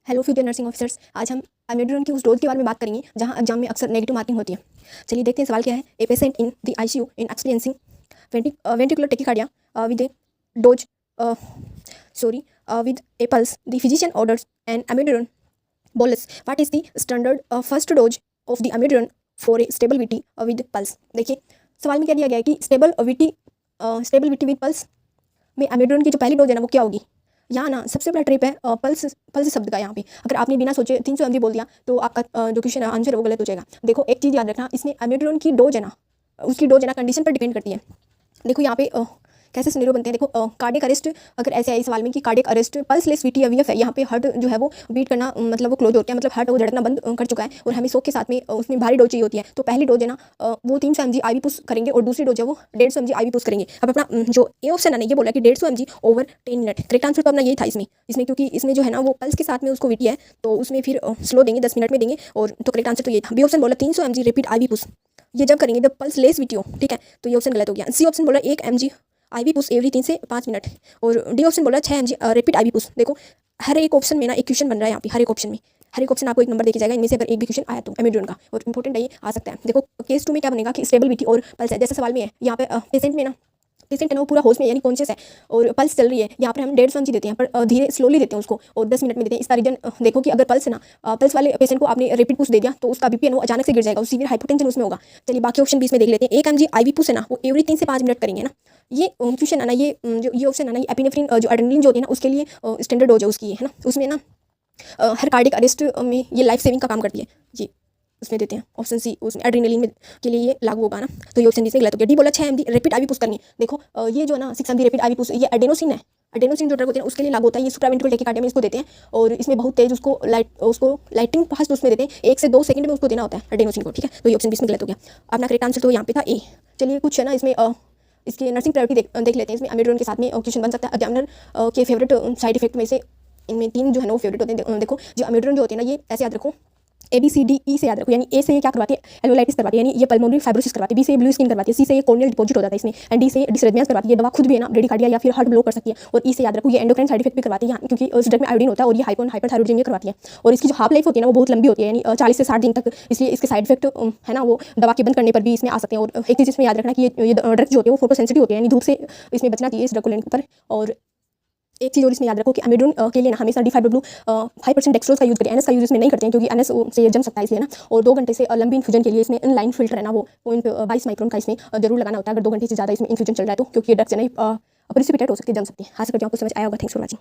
Hello future nursing officers, आज हम एमिड्रोन की उस डोज के बारे में बात करेंगे जहां एग्जाम में अक्सर नेगेटिव मार्किंग होती है। चलिए देखते हैं सवाल क्या है। A patient in the ICU in experiencing ventricular tachycardia with a dose with a pulse. The physician orders an amiodarone bolus. What is the standard first dose of the amiodarone for a stable VT with pulse? देखिए सवाल में क्या दिया गया है कि stable VT with pulse में एमिड्रोन की जो पहली डोज है ना वो क्या होगी। यहाँ ना सबसे बड़ा ट्रिप है पल्स शब्द का। यहाँ पे अगर आपने बिना सोचे 300 mg बोल दिया तो आपका जो क्वेश्चन है आंसर है वो गलत हो जाएगा। देखो एक चीज़ याद रखना, इसमें एमिड्रोन की डोज है ना, उसकी डोज है ना कंडीशन पर डिपेंड करती है। देखो यहाँ पे कैसे सिनेरियो बनते हैं। देखो कार्डियक अरेस्ट अगर ऐसे आई सवाल में कि कार्डियक अरेस्ट पल्सलेस VT/AVF है, यहाँ पे हार्ट जो है वो बीट करना मतलब वो क्लोज हो गया, मतलब हार्ट वो धड़कना बंद कर चुका है और हमें शॉक के साथ में उसमें भारी डोज चाहिए होती है। तो पहली डोज है ना वो 300 mg IV पुश करेंगे और दूसरी डोज है वो 150 mg IV पुश करेंगे। अब अपना जो ए ऑप्शन है ना ये बोला कि 150 mg over 10 minute. Correct answer तो अपना यही था इसमें क्योंकि इसमें जो है ना वो पल्स के साथ में उसको VT है तो उसमें फिर स्लो देंगे 10 मिनट में देंगे। और तो करेक्ट आंसर तो ये था। बी ऑप्शन बोला 300 mg रिपीट IV पुश, ये जब करेंगे जब पल्स लेस VT हो, ठीक है, तो ये ऑप्शन गलत हो गया। सी ऑप्शन बोला 1 mg IV पुश एवरी 3 से 5 मिनट और डी ऑप्शन बोला 6 mg रिपीट IV पुश। देखो हर एक ऑप्शन में ना एक क्वेश्चन बन रहा है। यहाँ पे हर एक ऑप्शन आपको एक नंबर देके जाएगा, इनमें से अगर एक भी क्वेश्चन आया तो एमिड्रोन का, और इंपॉर्टेंट है ये आ सकता है। देखो केस 2 में क्या बनेगा कि स्टेबल VT और पल्स है, जैसे सवाल में है यहाँ पे पेशेंट है ना वो पूरा होश में यानी कॉन्शियस है और पल्स चल रही है। यहाँ पर हम 150 mg देते हैं पर धीरे स्लोली देते हैं उसको और 10 मिनट में देते हैं। इसका रीजन देखो कि अगर पल्स है ना पल्स वाले पेशेंट को आपने रिपीट पुश दे दिया तो उसका बीपी है ना वो अचानक से गिर जाएगा, सीवियर हाइपोटेंशन उसमें होगा। चलिए बाकी ऑप्शन 20 में देख लेते हैं। 1 mg IV पुश है ना वो एवरी 3 से 5 मिनट करेंगे ना। ये क्वेश्चन है ना, ये ऑप्शन है ना, ये एपिनेफ्रिन जो एड्रेनलिन जो होती है ना उसके लिए स्टैंडर्ड डोज है उसकी है ना, उसमें ना हर कार्डियक अरेस्ट में ये लाइफ सेविंग का काम करती है। जी उसमें देते हैं ऑप्शन सी, उसमें एड्रेनलिन में के लिए ये लागू होगा ना, तो ये ऑप्शन डी से गलत हो गया। डी बोला 6 mg रिपीट IV पुश करनी। देखो ये जो ना 6 mg रिपीट IV पुश ये एडेनोसिन है, एडेनोसिन जो ड्रग होते हैं उसके लिए लागू होता है। ये सुप्रावेंट्रिकुलर टैकीकार्डिया में इसको देते हैं और इसमें बहुत तेज उसको लाइटिंग फास्ट उसमें देते हैं, 1 से 2 सेकंड में उसको देना होता है एडेनोसिन को, ठीक है। तो ये ऑप्शन 20 में गलत हो गया। अपना करेक्ट आंसर तो यहाँ पे था ए। चलिए कुछ है ना इसमें इसकी नर्सिंग प्रायोरिटी देख लेते हैं। इसमें एमिड्रोन के साथ में क्वेश्चन बन सकता है। एग्जामिनर के फेवरेट साइड इफेक्ट में से इनमें 3 जो है ना वो फेवरेट होते हैं। देखो जो एमिड्रोन जो होती है ना ये ऐसे याद रखो, ABCDE से याद रखो। यानी ए से ये क्या करवाती है, एल्वेलाइटिस करवाती है, यानी ये पल्मोनरी फाइब्रोसिस करवाती है। बी से ये ब्लू स्किन करवाती है। सी से ये कॉर्नियल डिपॉजिट हो जाता है इसमें। एंड डी से ये डिसरिथमियास करवाती है। ये दवा खुद भी है ना ब्रेडिकार्डिया या फिर हार्ट ब्लॉक कर सकती है। और ई से याद रखो ये एंडोक्राइन साइड इफेक्ट भी करवाती है क्योंकि उस ड्रग में आयोडीन होता है और ये हाइपरथायरॉइडिज्म करवाती है। और इसकी जो हाफ लाइफ होती है ना वो बहुत लंबी होती है, यानी 40 से 60 दिन तक, इसलिए इसके साइड इफेक्ट है ना वो दवा के बंद करने पर भी इसमें आ सकते हैं। और एक चीज़ इसमें याद रखना कि ये ड्रग जो होती है वो फोटो सेंसिटिव होती है, यानी धूप से इसमें बचना चाहिए इस ड्रग को लेने पर। और एक चीज़ और इसमें याद रखो कि एमिड्रोन के लिए ना हमेशा D5W 5% डेक्सट्रोज का यूज़ करें। NS का यूज़ इसमें नहीं करते हैं क्योंकि NS से ये जम सकता है इसलिए ना। और 2 घंटे से लंबी इन्फ्यूजन के लिए इसमें इनलाइन फिल्टर है ना वो 0.22 माइक्रोन का इसमें जरूर लगाना होता है। अगर 2 घंटे से ज़्यादा इसमें इन्फ्यूजन चल रहा है तो, क्योंकि ये ड्रग से नहीं प्रिसिपिटेट हो सकती है, जम सकती है। आशा करती हूँ आपको समझ आया होगा। Thanks for watching.